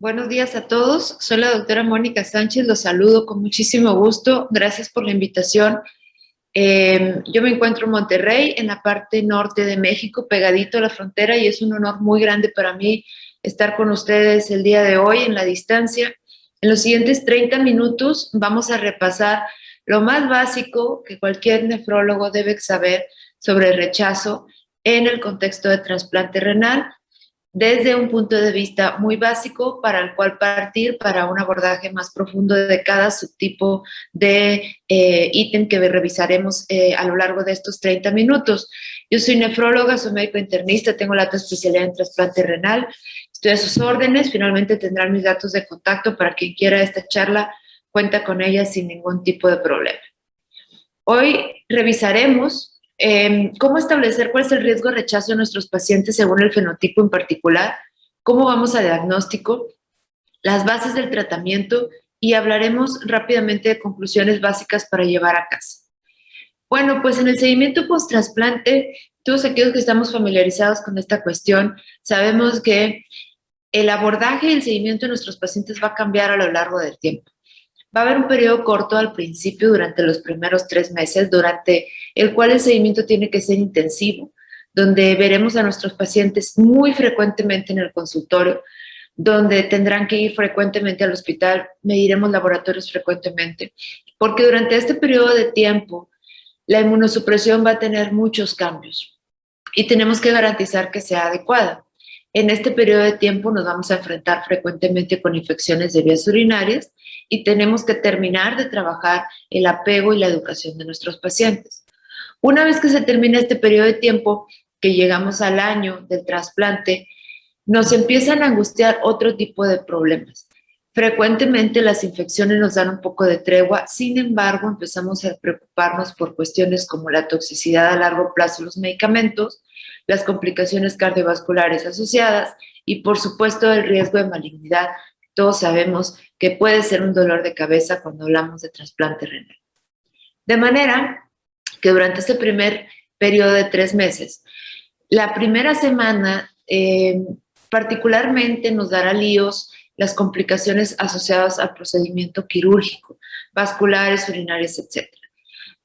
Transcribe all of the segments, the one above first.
Buenos días a todos. Soy la doctora Mónica Sánchez. Los saludo con muchísimo gusto. Gracias por la invitación. Yo me encuentro en Monterrey, en la parte norte de México, pegadito a la frontera, y es un honor muy grande para mí estar con ustedes el día de hoy en la distancia. En los siguientes 30 minutos vamos a repasar lo más básico que cualquier nefrólogo debe saber sobre el rechazo en el contexto de trasplante renal, desde un punto de vista muy básico para el cual partir para un abordaje más profundo de cada subtipo de ítem que revisaremos a lo largo de estos 30 minutos. Yo soy nefróloga, soy médico internista, tengo la alta especialidad en trasplante renal, estoy a sus órdenes. Finalmente tendrán mis datos de contacto para quien quiera esta charla, cuenta con ella sin ningún tipo de problema. Hoy revisaremos cómo establecer cuál es el riesgo de rechazo de nuestros pacientes según el fenotipo en particular, cómo vamos a diagnóstico, las bases del tratamiento y hablaremos rápidamente de conclusiones básicas para llevar a casa. Bueno, pues en el seguimiento post-trasplante, todos aquellos que estamos familiarizados con esta cuestión, sabemos que el abordaje y el seguimiento de nuestros pacientes va a cambiar a lo largo del tiempo. Va a haber un periodo corto al principio, durante los primeros 3 meses, durante el cual el seguimiento tiene que ser intensivo, donde veremos a nuestros pacientes muy frecuentemente en el consultorio, donde tendrán que ir frecuentemente al hospital, mediremos laboratorios frecuentemente, porque durante este periodo de tiempo la inmunosupresión va a tener muchos cambios y tenemos que garantizar que sea adecuada. En este periodo de tiempo nos vamos a enfrentar frecuentemente con infecciones de vías urinarias y tenemos que terminar de trabajar el apego y la educación de nuestros pacientes. Una vez que se termina este periodo de tiempo, que llegamos al año del trasplante, nos empiezan a angustiar otro tipo de problemas. Frecuentemente las infecciones nos dan un poco de tregua, sin embargo empezamos a preocuparnos por cuestiones como la toxicidad a largo plazo de los medicamentos, las complicaciones cardiovasculares asociadas y por supuesto el riesgo de malignidad. Todos sabemos que puede ser un dolor de cabeza cuando hablamos de trasplante renal. De manera que durante este primer periodo de 3 meses, la primera semana particularmente nos dará líos las complicaciones asociadas al procedimiento quirúrgico, vasculares, urinarias, etc.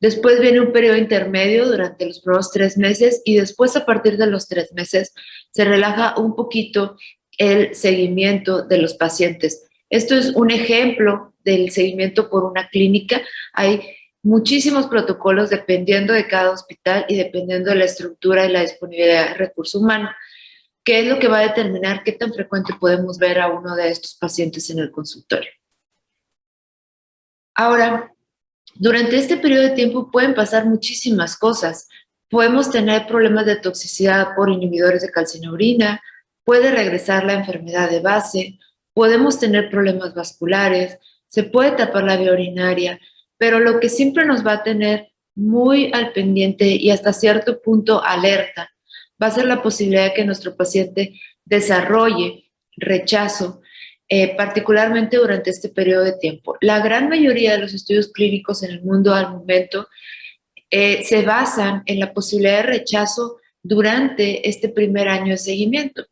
Después viene un periodo intermedio durante los primeros 3 meses y después, a partir de los 3 meses, se relaja un poquito el seguimiento de los pacientes. Esto es un ejemplo del seguimiento por una clínica. Hay muchísimos protocolos dependiendo de cada hospital y dependiendo de la estructura y la disponibilidad de recurso humano, que es lo que va a determinar qué tan frecuente podemos ver a uno de estos pacientes en el consultorio. Ahora, durante este periodo de tiempo pueden pasar muchísimas cosas. Podemos tener problemas de toxicidad por inhibidores de calcineurina, puede regresar la enfermedad de base, podemos tener problemas vasculares, se puede tapar la vía urinaria, pero lo que siempre nos va a tener muy al pendiente y hasta cierto punto alerta va a ser la posibilidad de que nuestro paciente desarrolle rechazo, particularmente durante este periodo de tiempo. La gran mayoría de los estudios clínicos en el mundo al momento se basan en la posibilidad de rechazo durante este primer año de seguimiento.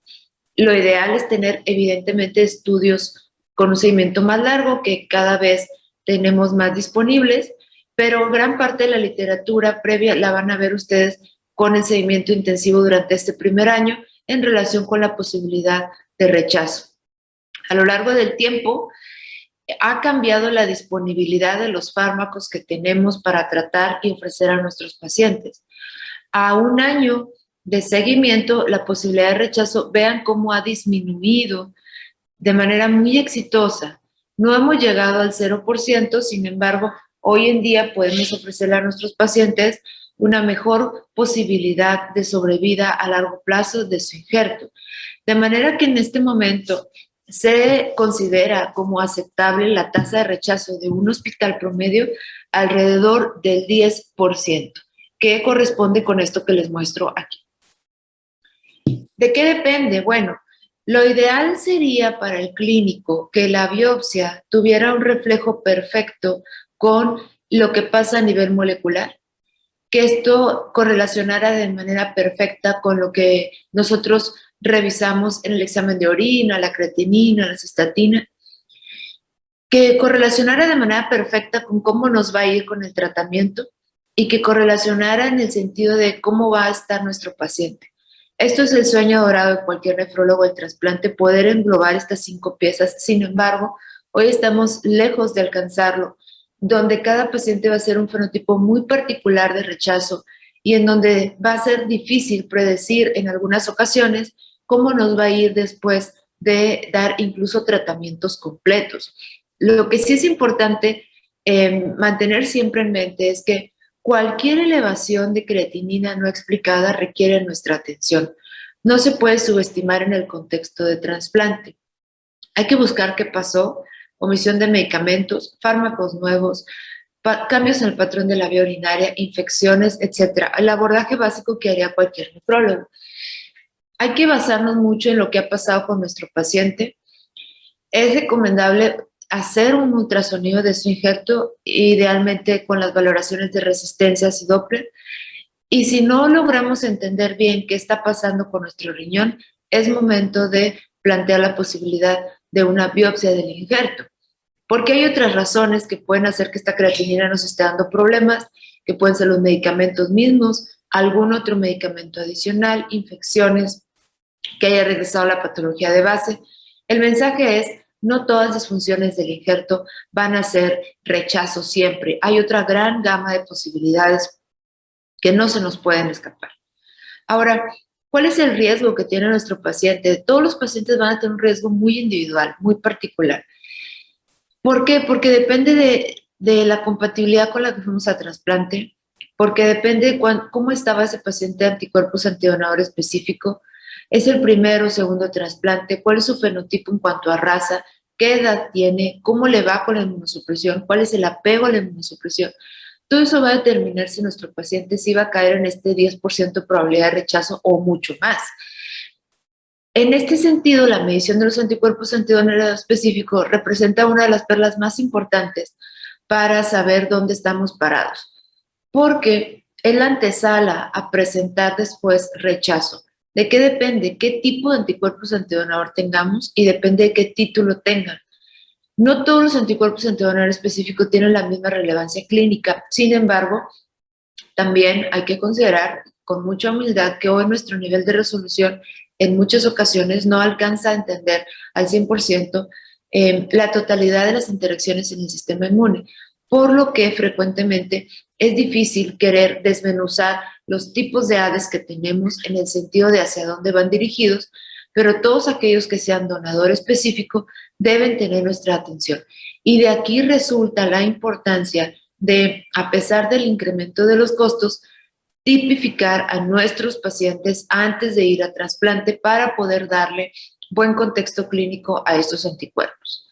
Lo ideal es tener evidentemente estudios con un seguimiento más largo, que cada vez tenemos más disponibles, pero gran parte de la literatura previa la van a ver ustedes con el seguimiento intensivo durante este primer año en relación con la posibilidad de rechazo. A lo largo del tiempo ha cambiado la disponibilidad de los fármacos que tenemos para tratar y ofrecer a nuestros pacientes. A un año de seguimiento, la posibilidad de rechazo, vean cómo ha disminuido de manera muy exitosa. No hemos llegado al 0%, sin embargo, hoy en día podemos ofrecerle a nuestros pacientes una mejor posibilidad de sobrevida a largo plazo de su injerto. De manera que en este momento se considera como aceptable la tasa de rechazo de un hospital promedio alrededor del 10%, que corresponde con esto que les muestro aquí. ¿De qué depende? Bueno, lo ideal sería para el clínico que la biopsia tuviera un reflejo perfecto con lo que pasa a nivel molecular, que esto correlacionara de manera perfecta con lo que nosotros revisamos en el examen de orina, la creatinina, la cistatina, que correlacionara de manera perfecta con cómo nos va a ir con el tratamiento y que correlacionara en el sentido de cómo va a estar nuestro paciente. Esto es el sueño dorado de cualquier nefrólogo del trasplante, poder englobar estas 5 piezas. Sin embargo, hoy estamos lejos de alcanzarlo, donde cada paciente va a ser un fenotipo muy particular de rechazo y en donde va a ser difícil predecir en algunas ocasiones cómo nos va a ir después de dar incluso tratamientos completos. Lo que sí es importante mantener siempre en mente es que cualquier elevación de creatinina no explicada requiere nuestra atención. No se puede subestimar en el contexto de trasplante. Hay que buscar qué pasó, omisión de medicamentos, fármacos nuevos, cambios en el patrón de la vía urinaria, infecciones, etc. El abordaje básico que haría cualquier nefrólogo. Hay que basarnos mucho en lo que ha pasado con nuestro paciente. Es recomendable hacer un ultrasonido de su injerto, idealmente con las valoraciones de resistencias y Doppler. Y si no logramos entender bien qué está pasando con nuestro riñón, es momento de plantear la posibilidad de una biopsia del injerto. Porque hay otras razones que pueden hacer que esta creatinina nos esté dando problemas, que pueden ser los medicamentos mismos, algún otro medicamento adicional, infecciones, que haya regresado a la patología de base. El mensaje es, no todas las funciones del injerto van a ser rechazo siempre. Hay otra gran gama de posibilidades que no se nos pueden escapar. Ahora, ¿cuál es el riesgo que tiene nuestro paciente? Todos los pacientes van a tener un riesgo muy individual, muy particular. ¿Por qué? Porque depende de la compatibilidad con la que fuimos a trasplante, porque depende de cómo estaba ese paciente de anticuerpos antidonador específico. ¿Es el primero o segundo trasplante? ¿Cuál es su fenotipo en cuanto a raza? ¿Qué edad tiene? ¿Cómo le va con la inmunosupresión? ¿Cuál es el apego a la inmunosupresión? Todo eso va a determinar si nuestro paciente sí va a caer en este 10% de probabilidad de rechazo o mucho más. En este sentido, la medición de los anticuerpos antidonador específico representa una de las perlas más importantes para saber dónde estamos parados, porque es la antesala a presentar después rechazo. ¿De qué depende? ¿Qué tipo de anticuerpos antidonador tengamos? Y depende de qué título tengan. No todos los anticuerpos antidonador específicos tienen la misma relevancia clínica. Sin embargo, también hay que considerar con mucha humildad que hoy nuestro nivel de resolución en muchas ocasiones no alcanza a entender al 100% la totalidad de las interacciones en el sistema inmune, por lo que frecuentemente es difícil querer desmenuzar los tipos de ADES que tenemos en el sentido de hacia dónde van dirigidos, pero todos aquellos que sean donador específico deben tener nuestra atención. Y de aquí resulta la importancia de, a pesar del incremento de los costos, tipificar a nuestros pacientes antes de ir a trasplante para poder darle buen contexto clínico a estos anticuerpos.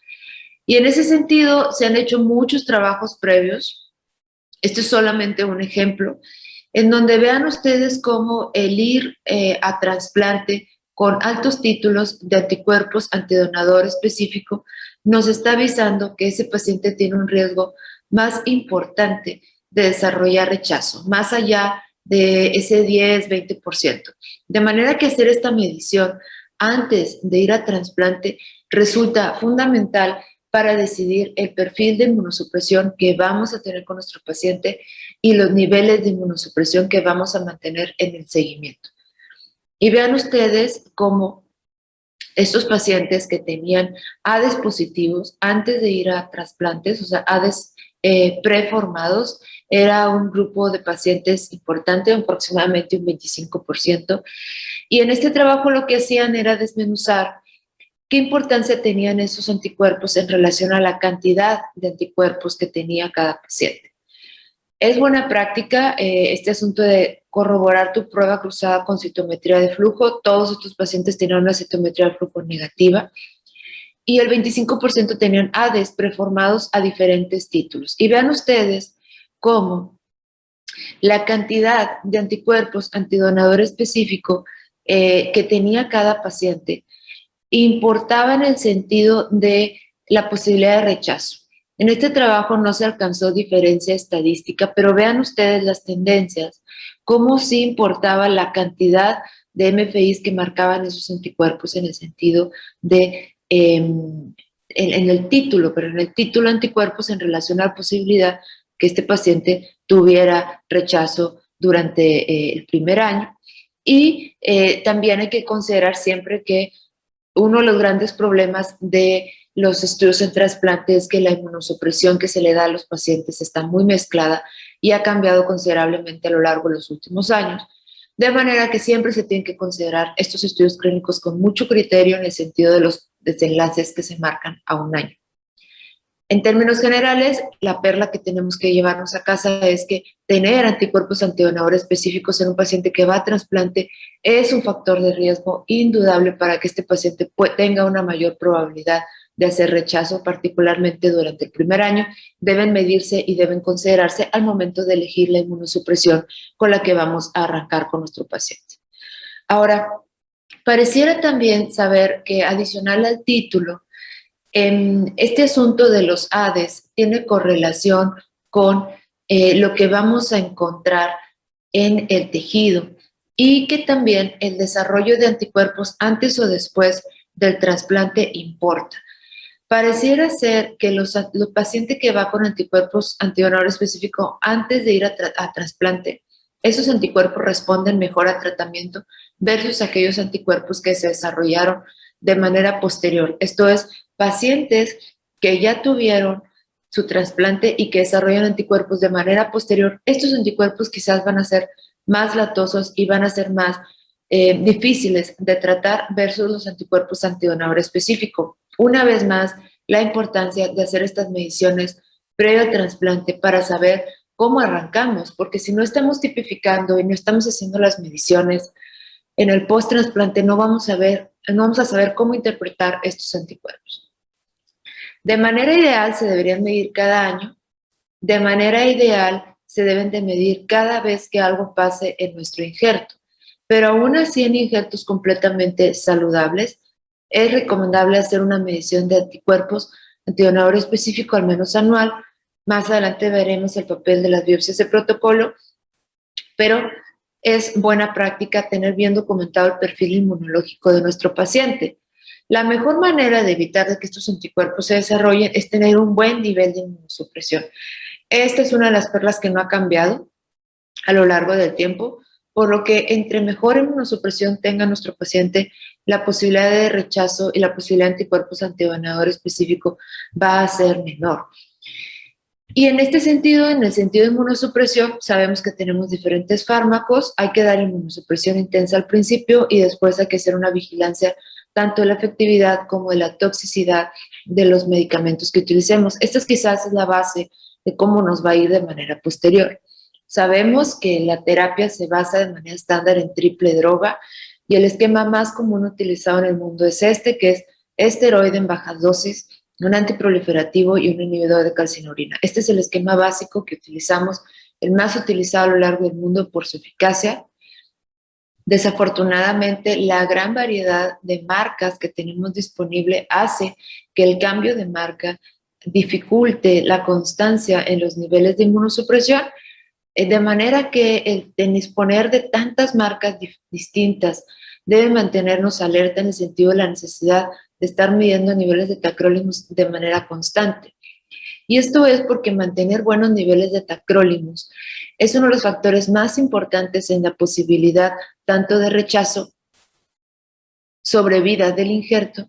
Y en ese sentido se han hecho muchos trabajos previos. Este es solamente un ejemplo, en donde vean ustedes cómo el ir a trasplante con altos títulos de anticuerpos antidonador específico nos está avisando que ese paciente tiene un riesgo más importante de desarrollar rechazo, más allá de ese 10-20%. De manera que hacer esta medición antes de ir a trasplante resulta fundamental para decidir el perfil de inmunosupresión que vamos a tener con nuestro paciente y los niveles de inmunosupresión que vamos a mantener en el seguimiento. Y vean ustedes cómo estos pacientes que tenían ADES positivos antes de ir a trasplantes, o sea, ADES preformados, era un grupo de pacientes importante, aproximadamente un 25%. Y en este trabajo lo que hacían era desmenuzar qué importancia tenían esos anticuerpos en relación a la cantidad de anticuerpos que tenía cada paciente. Es buena práctica este asunto de corroborar tu prueba cruzada con citometría de flujo. Todos estos pacientes tenían una citometría de flujo negativa y el 25% tenían ADES preformados a diferentes títulos. Y vean ustedes cómo la cantidad de anticuerpos antidonador específico que tenía cada paciente importaba en el sentido de la posibilidad de rechazo. En este trabajo no se alcanzó diferencia estadística, pero vean ustedes las tendencias, cómo sí importaba la cantidad de MFIs que marcaban esos anticuerpos en el sentido de, en el título, pero en el título anticuerpos en relación a la posibilidad que este paciente tuviera rechazo durante el primer año. Y también hay que considerar siempre que uno de los grandes problemas de los estudios en trasplante es que la inmunosupresión que se le da a los pacientes está muy mezclada y ha cambiado considerablemente a lo largo de los últimos años. De manera que siempre se tienen que considerar estos estudios clínicos con mucho criterio en el sentido de los desenlaces que se marcan a un año. En términos generales, la perla que tenemos que llevarnos a casa es que tener anticuerpos antidonadores específicos en un paciente que va a trasplante es un factor de riesgo indudable para que este paciente tenga una mayor probabilidad de hacer rechazo, particularmente durante el primer año. Deben medirse y deben considerarse al momento de elegir la inmunosupresión con la que vamos a arrancar con nuestro paciente. Ahora, pareciera también saber que adicional al título, este asunto de los ADES tiene correlación con lo que vamos a encontrar en el tejido y que también el desarrollo de anticuerpos antes o después del trasplante importa. Pareciera ser que los pacientes que va con anticuerpos antidonador específico antes de ir a trasplante, esos anticuerpos responden mejor al tratamiento versus aquellos anticuerpos que se desarrollaron de manera posterior. Esto es, pacientes que ya tuvieron su trasplante y que desarrollan anticuerpos de manera posterior, estos anticuerpos quizás van a ser más latosos y van a ser más difíciles de tratar versus los anticuerpos antidonador específico. Una vez más, la importancia de hacer estas mediciones previo al trasplante para saber cómo arrancamos, porque si no estamos tipificando y no estamos haciendo las mediciones, en el post-trasplante no vamos a saber cómo interpretar estos anticuerpos. De manera ideal se deberían medir cada año, de manera ideal se deben de medir cada vez que algo pase en nuestro injerto, pero aún así en injertos completamente saludables, es recomendable hacer una medición de anticuerpos antidonador específico al menos anual. Más adelante veremos el papel de las biopsias de protocolo, pero es buena práctica tener bien documentado el perfil inmunológico de nuestro paciente. La mejor manera de evitar que estos anticuerpos se desarrollen es tener un buen nivel de inmunosupresión. Esta es una de las perlas que no ha cambiado a lo largo del tiempo, por lo que entre mejor inmunosupresión tenga nuestro paciente, la posibilidad de rechazo y la posibilidad de anticuerpos antidonador específico va a ser menor. Y en este sentido, en el sentido de inmunosupresión, sabemos que tenemos diferentes fármacos, hay que dar inmunosupresión intensa al principio y después hay que hacer una vigilancia tanto de la efectividad como de la toxicidad de los medicamentos que utilicemos. Esta es quizás la base de cómo nos va a ir de manera posterior. Sabemos que la terapia se basa de manera estándar en triple droga y el esquema más común utilizado en el mundo es este, que es esteroide en bajas dosis, un antiproliferativo y un inhibidor de calcinurina. Este es el esquema básico que utilizamos, el más utilizado a lo largo del mundo por su eficacia. Desafortunadamente, la gran variedad de marcas que tenemos disponible hace que el cambio de marca dificulte la constancia en los niveles de inmunosupresión, de manera que el disponer de tantas marcas distintas debe mantenernos alerta en el sentido de la necesidad de estar midiendo niveles de tacrolimus de manera constante. Y esto es porque mantener buenos niveles de tacrolimus es uno de los factores más importantes en la posibilidad tanto de rechazo, sobrevida del injerto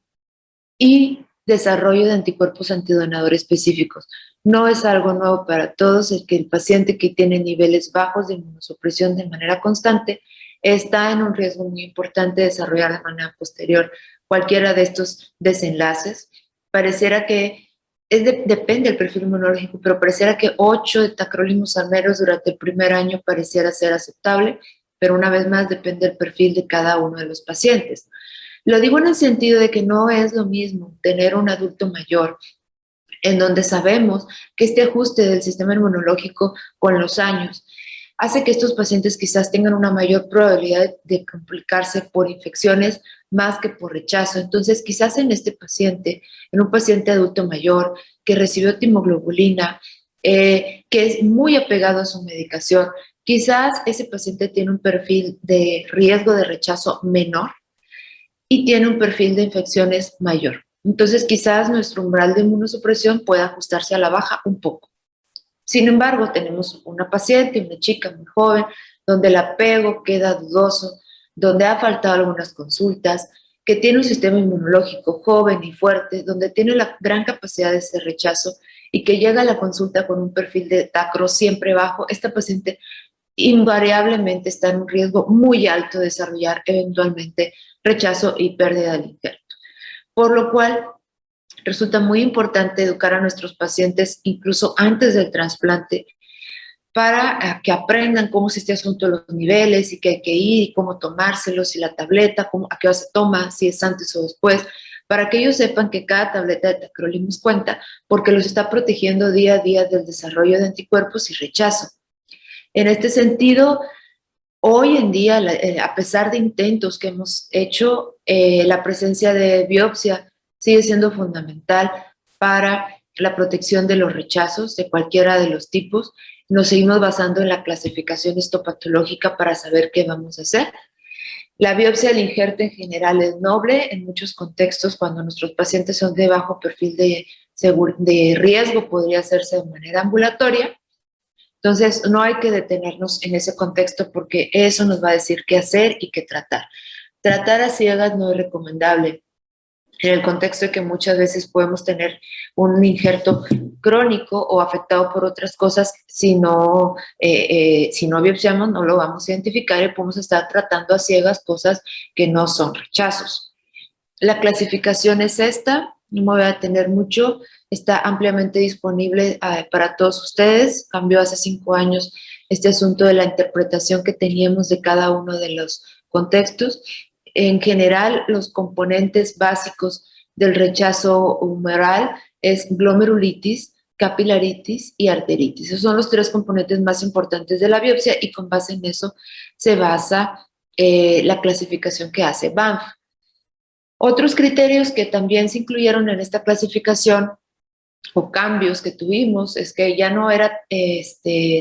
y desarrollo de anticuerpos antidonador específicos. No es algo nuevo para todos el que el paciente que tiene niveles bajos de inmunosupresión de manera constante está en un riesgo muy importante de desarrollar de manera posterior cualquiera de estos desenlaces. Pareciera que depende del perfil inmunológico, pero pareciera que 8 de tacrolimus al menos durante el primer año pareciera ser aceptable, pero una vez más depende del perfil de cada uno de los pacientes. Lo digo en el sentido de que no es lo mismo tener un adulto mayor en donde sabemos que este ajuste del sistema inmunológico con los años hace que estos pacientes quizás tengan una mayor probabilidad de complicarse por infecciones más que por rechazo. Entonces, quizás en este paciente, en un paciente adulto mayor que recibió timoglobulina, que es muy apegado a su medicación, quizás ese paciente tiene un perfil de riesgo de rechazo menor y tiene un perfil de infecciones mayor. Entonces, quizás nuestro umbral de inmunosupresión pueda ajustarse a la baja un poco. Sin embargo, tenemos una paciente, una chica muy joven, donde el apego queda dudoso, donde ha faltado algunas consultas, que tiene un sistema inmunológico joven y fuerte, donde tiene la gran capacidad de ese rechazo y que llega a la consulta con un perfil de TACRO siempre bajo. Esta paciente invariablemente está en un riesgo muy alto de desarrollar eventualmente rechazo y pérdida del injerto. Por lo cual, resulta muy importante educar a nuestros pacientes incluso antes del trasplante para que aprendan cómo es este asunto de los niveles y que hay que ir y cómo tomárselos y la tableta, a qué hora se toma, si es antes o después, para que ellos sepan que cada tableta de tacrolimus cuenta porque los está protegiendo día a día del desarrollo de anticuerpos y rechazo. En este sentido, hoy en día, a pesar de intentos que hemos hecho, la presencia de biopsia sigue siendo fundamental para la protección de los rechazos de cualquiera de los tipos. Nos seguimos basando en la clasificación histopatológica para saber qué vamos a hacer. La biopsia del injerto en general es noble en muchos contextos. Cuando nuestros pacientes son de bajo perfil de riesgo, podría hacerse de manera ambulatoria. Entonces, no hay que detenernos en ese contexto porque eso nos va a decir qué hacer y qué tratar. Tratar a ciegas no es recomendable en el contexto de que muchas veces podemos tener un injerto crónico o afectado por otras cosas. Si no biopsiamos, no lo vamos a identificar y podemos estar tratando a ciegas cosas que no son rechazos. La clasificación es esta, no me voy a detener mucho, está ampliamente disponible para todos ustedes. Cambió hace 5 años este asunto de la interpretación que teníamos de cada uno de los contextos. En general, los componentes básicos del rechazo humoral es glomerulitis, capilaritis y arteritis. Esos son los 3 componentes más importantes de la biopsia y con base en eso se basa la clasificación que hace Banff. Otros criterios que también se incluyeron en esta clasificación o cambios que tuvimos es que ya no era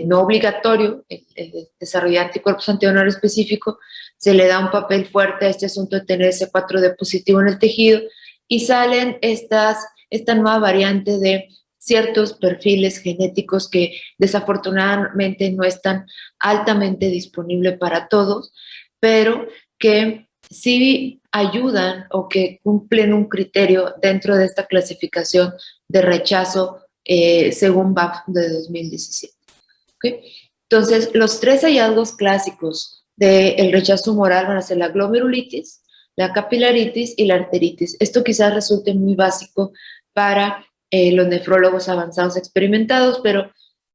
no obligatorio el desarrollar anticuerpos antidonor específico, se le da un papel fuerte a este asunto de tener ese 4D positivo en el tejido y salen esta nueva variante de ciertos perfiles genéticos que desafortunadamente no están altamente disponibles para todos, pero que sí ayudan o que cumplen un criterio dentro de esta clasificación de rechazo según BAF de 2017. ¿Okay? Entonces, los 3 hallazgos clásicos del rechazo humoral van a ser la glomerulitis, la capilaritis y la arteritis. Esto quizás resulte muy básico para los nefrólogos avanzados experimentados, pero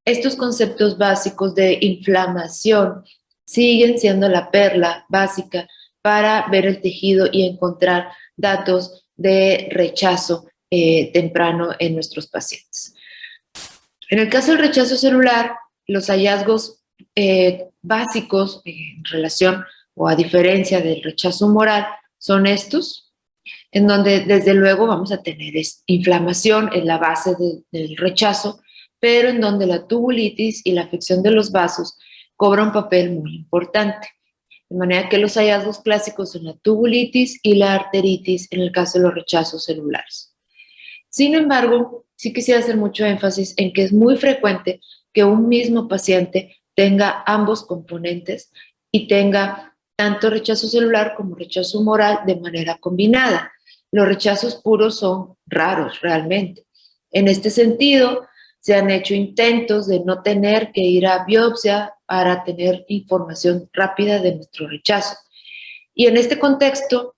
estos conceptos básicos de inflamación siguen siendo la perla básica para ver el tejido y encontrar datos de rechazo temprano en nuestros pacientes. En el caso del rechazo celular, los hallazgos básicos en relación o a diferencia del rechazo humoral son estos, en donde desde luego vamos a tener inflamación en la base del rechazo, pero en donde la tubulitis y la afección de los vasos cobra un papel muy importante. De manera que los hallazgos clásicos son la tubulitis y la arteritis en el caso de los rechazos celulares. Sin embargo, sí quisiera hacer mucho énfasis en que es muy frecuente que un mismo paciente tenga ambos componentes y tenga tanto rechazo celular como rechazo humoral de manera combinada. Los rechazos puros son raros realmente. En este sentido, se han hecho intentos de no tener que ir a biopsia para tener información rápida de nuestro rechazo. Y en este contexto,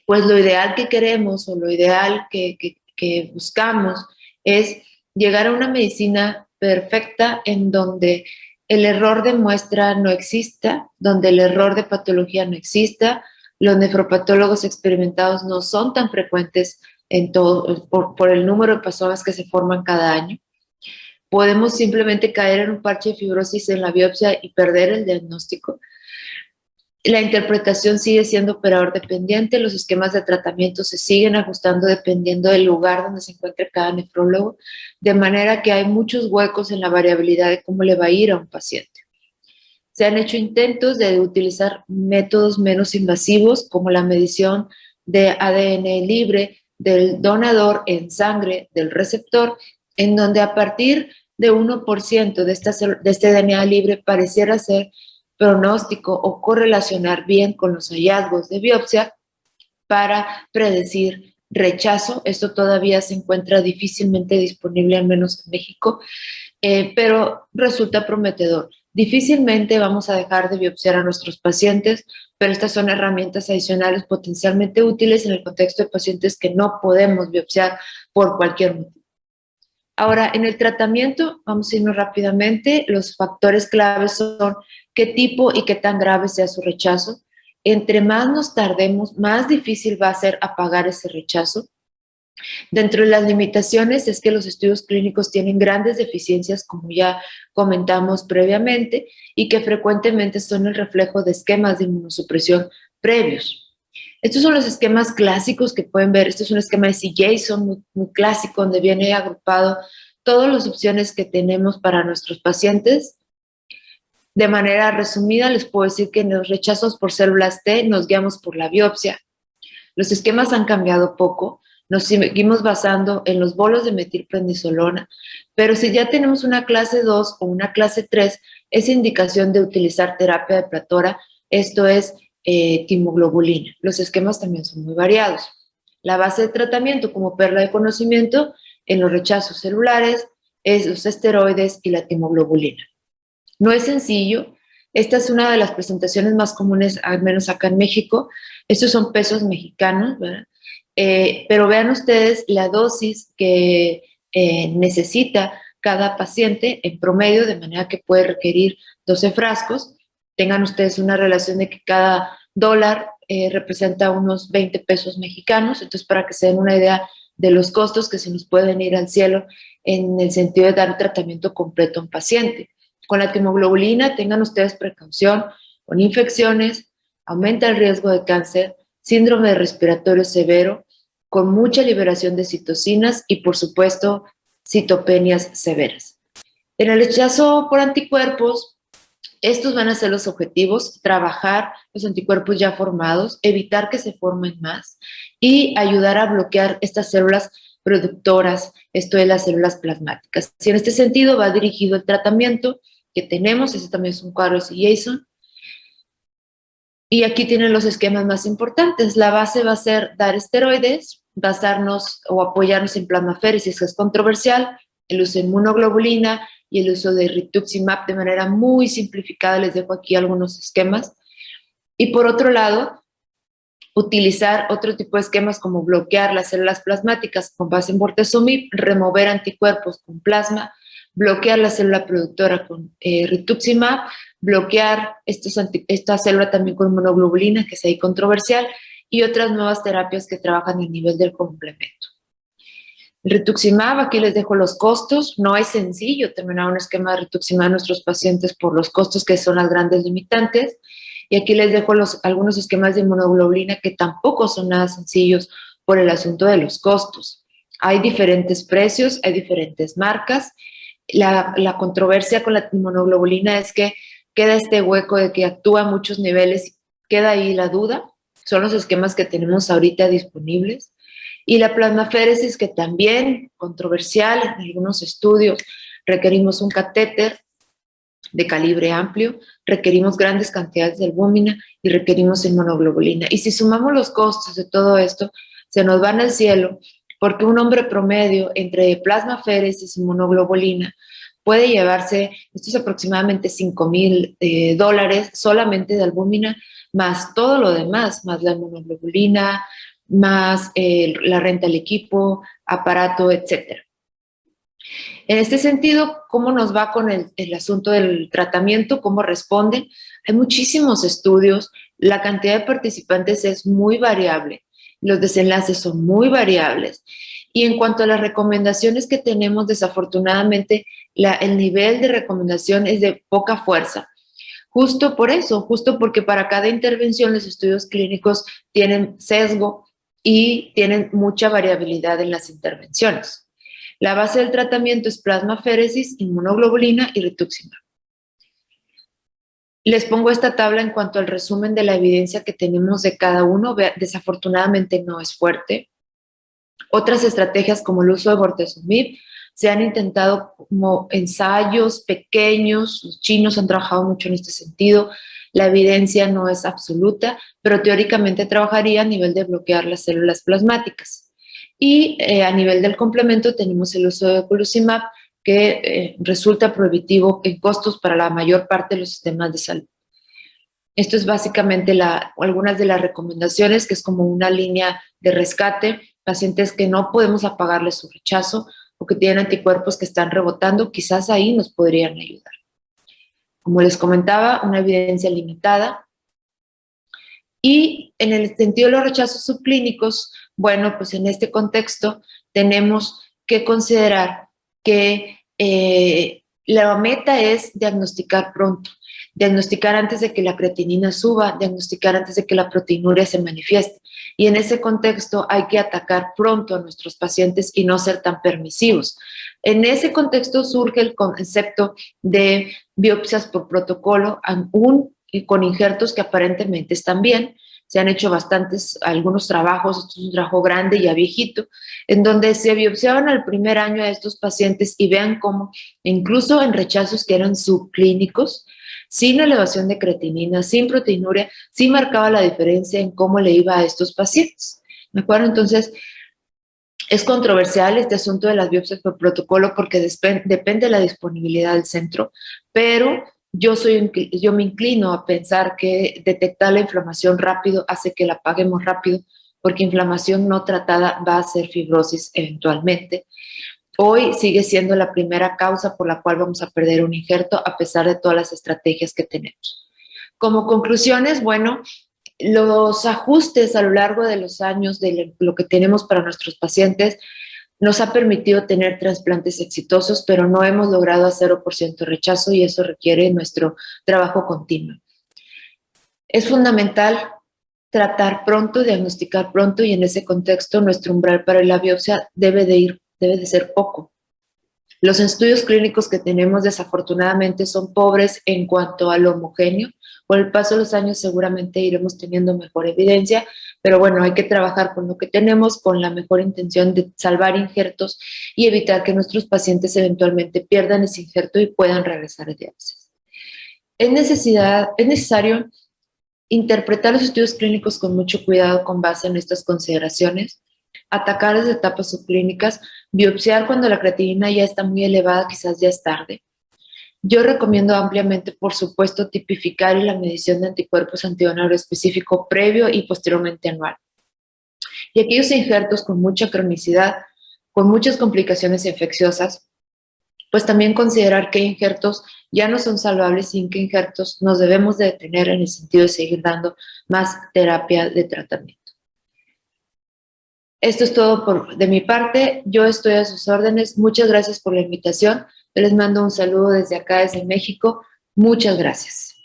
pues lo ideal que queremos o lo ideal que buscamos es llegar a una medicina perfecta en donde el error de muestra no exista, donde el error de patología no exista, los nefropatólogos experimentados no son tan frecuentes en todo, por el número de personas que se forman cada año. Podemos simplemente caer en un parche de fibrosis en la biopsia y perder el diagnóstico. La interpretación sigue siendo operador dependiente, los esquemas de tratamiento se siguen ajustando dependiendo del lugar donde se encuentre cada nefrólogo, de manera que hay muchos huecos en la variabilidad de cómo le va a ir a un paciente. Se han hecho intentos de utilizar métodos menos invasivos como la medición de ADN libre del donador en sangre del receptor, en donde a partir de 1% de este DNA libre pareciera ser pronóstico o correlacionar bien con los hallazgos de biopsia para predecir rechazo. Esto todavía se encuentra difícilmente disponible, al menos en México, pero resulta prometedor. Difícilmente vamos a dejar de biopsiar a nuestros pacientes, pero estas son herramientas adicionales potencialmente útiles en el contexto de pacientes que no podemos biopsiar por cualquier motivo. Ahora, en el tratamiento, vamos a irnos rápidamente. Los factores claves son qué tipo y qué tan grave sea su rechazo. Entre más nos tardemos, más difícil va a ser apagar ese rechazo. Dentro de las limitaciones es que los estudios clínicos tienen grandes deficiencias, como ya comentamos previamente, y que frecuentemente son el reflejo de esquemas de inmunosupresión previos. Estos son los esquemas clásicos que pueden ver. Este es un esquema de C-JSON muy clásico, donde viene agrupado todas las opciones que tenemos para nuestros pacientes. De manera resumida, les puedo decir que en los rechazos por células T nos guiamos por la biopsia. Los esquemas han cambiado poco. Nos seguimos basando en los bolos de metilprednisolona, pero si ya tenemos una clase 2 o una clase 3, es indicación de utilizar terapia de Platora, esto es timoglobulina. Los esquemas también son muy variados. La base de tratamiento como perla de conocimiento en los rechazos celulares es los esteroides y la timoglobulina. No es sencillo. Esta es una de las presentaciones más comunes, al menos acá en México. Estos son pesos mexicanos, ¿verdad? Pero vean ustedes la dosis que necesita cada paciente en promedio, de manera que puede requerir 12 frascos. Tengan ustedes una relación de que cada dólar representa unos 20 pesos mexicanos. Entonces, para que se den una idea de los costos que se nos pueden ir al cielo en el sentido de dar un tratamiento completo a un paciente. Con la timoglobulina, tengan ustedes precaución con infecciones, aumenta el riesgo de cáncer, síndrome respiratorio severo, con mucha liberación de citocinas y, por supuesto, citopenias severas. En el rechazo por anticuerpos, estos van a ser los objetivos: trabajar los anticuerpos ya formados, evitar que se formen más y ayudar a bloquear estas células productoras, esto es las células plasmáticas. Si en este sentido va dirigido el tratamiento que tenemos, ese también es un cuadro de Jason. Y aquí tienen los esquemas más importantes. La base va a ser dar esteroides, basarnos o apoyarnos en plasmaféresis, que es controversial, el uso de inmunoglobulina y el uso de rituximab de manera muy simplificada. Les dejo aquí algunos esquemas. Y por otro lado, utilizar otro tipo de esquemas como bloquear las células plasmáticas con base en bortezomib, remover anticuerpos con plasma, bloquear la célula productora con rituximab, bloquear esta célula también con monoglobulina, que es ahí controversial, y otras nuevas terapias que trabajan a nivel del complemento. El rituximab, aquí les dejo los costos. No es sencillo terminar un esquema de rituximab en nuestros pacientes por los costos, que son las grandes limitantes. Y aquí les dejo algunos esquemas de inmunoglobulina que tampoco son nada sencillos por el asunto de los costos. Hay diferentes precios, hay diferentes marcas. La controversia con la inmunoglobulina es que queda este hueco de que actúa a muchos niveles, queda ahí la duda. Son los esquemas que tenemos ahorita disponibles. Y la plasmaféresis, que también controversial en algunos estudios, requerimos un catéter de calibre amplio, requerimos grandes cantidades de albúmina y requerimos inmunoglobulina. Y si sumamos los costos de todo esto, se nos van al cielo, porque un hombre promedio entre plasmaféresis y inmunoglobulina puede llevarse, esto es aproximadamente $5,000 solamente de albúmina, más todo lo demás, más la inmunoglobulina, más la renta del equipo, aparato, etcétera. En este sentido, ¿cómo nos va con el asunto del tratamiento? ¿Cómo responden? Hay muchísimos estudios, la cantidad de participantes es muy variable, los desenlaces son muy variables. Y en cuanto a las recomendaciones que tenemos, desafortunadamente, el nivel de recomendación es de poca fuerza. Justo por eso, justo porque para cada intervención los estudios clínicos tienen sesgo y tienen mucha variabilidad en las intervenciones. La base del tratamiento es plasmaféresis, inmunoglobulina y rituximab. Les pongo esta tabla en cuanto al resumen de la evidencia que tenemos de cada uno. Desafortunadamente no es fuerte. Otras estrategias como el uso de bortezomib se han intentado como ensayos pequeños, los chinos han trabajado mucho en este sentido, la evidencia no es absoluta, pero teóricamente trabajaría a nivel de bloquear las células plasmáticas. Y a nivel del complemento tenemos el uso de eculizumab, que resulta prohibitivo en costos para la mayor parte de los sistemas de salud. Esto es básicamente algunas de las recomendaciones, que es como una línea de rescate, pacientes que no podemos apagarles su rechazo o que tienen anticuerpos que están rebotando, quizás ahí nos podrían ayudar. Como les comentaba, una evidencia limitada. Y en el sentido de los rechazos subclínicos, bueno, pues en este contexto tenemos que considerar que la meta es diagnosticar pronto, diagnosticar antes de que la creatinina suba, diagnosticar antes de que la proteinuria se manifieste. Y en ese contexto hay que atacar pronto a nuestros pacientes y no ser tan permisivos. En ese contexto surge el concepto de biopsias por protocolo, aún con injertos que aparentemente están bien. Se han hecho algunos trabajos, esto es un trabajo grande, ya viejito, en donde se biopsiaban al primer año a estos pacientes y vean cómo, incluso en rechazos que eran subclínicos, sin elevación de creatinina, sin proteinuria, sí marcaba la diferencia en cómo le iba a estos pacientes. ¿De acuerdo? Entonces, es controversial este asunto de las biopsias por protocolo porque depende de la disponibilidad del centro, pero yo me inclino a pensar que detectar la inflamación rápido hace que la apaguemos rápido, porque inflamación no tratada va a ser fibrosis eventualmente. Hoy sigue siendo la primera causa por la cual vamos a perder un injerto a pesar de todas las estrategias que tenemos. Como conclusiones, bueno, los ajustes a lo largo de los años de lo que tenemos para nuestros pacientes nos ha permitido tener trasplantes exitosos, pero no hemos logrado a 0% rechazo y eso requiere nuestro trabajo continuo. Es fundamental tratar pronto, diagnosticar pronto y en ese contexto nuestro umbral para la biopsia debe de ser poco. Los estudios clínicos que tenemos desafortunadamente son pobres en cuanto a lo homogéneo. Con el paso de los años seguramente iremos teniendo mejor evidencia, pero bueno, hay que trabajar con lo que tenemos, con la mejor intención de salvar injertos y evitar que nuestros pacientes eventualmente pierdan ese injerto y puedan regresar a diálisis. Es necesario interpretar los estudios clínicos con mucho cuidado con base en estas consideraciones, atacar las etapas subclínicas, biopsiar cuando la creatinina ya está muy elevada, quizás ya es tarde. Yo recomiendo ampliamente, por supuesto, tipificar la medición de anticuerpos antidonoro específico previo y posteriormente anual. Y aquellos injertos con mucha cronicidad, con muchas complicaciones infecciosas, pues también considerar qué injertos ya no son salvables y en qué injertos nos debemos de detener en el sentido de seguir dando más terapia de tratamiento. Esto es todo de mi parte. Yo estoy a sus órdenes. Muchas gracias por la invitación. Les mando un saludo desde acá, desde México. Muchas gracias.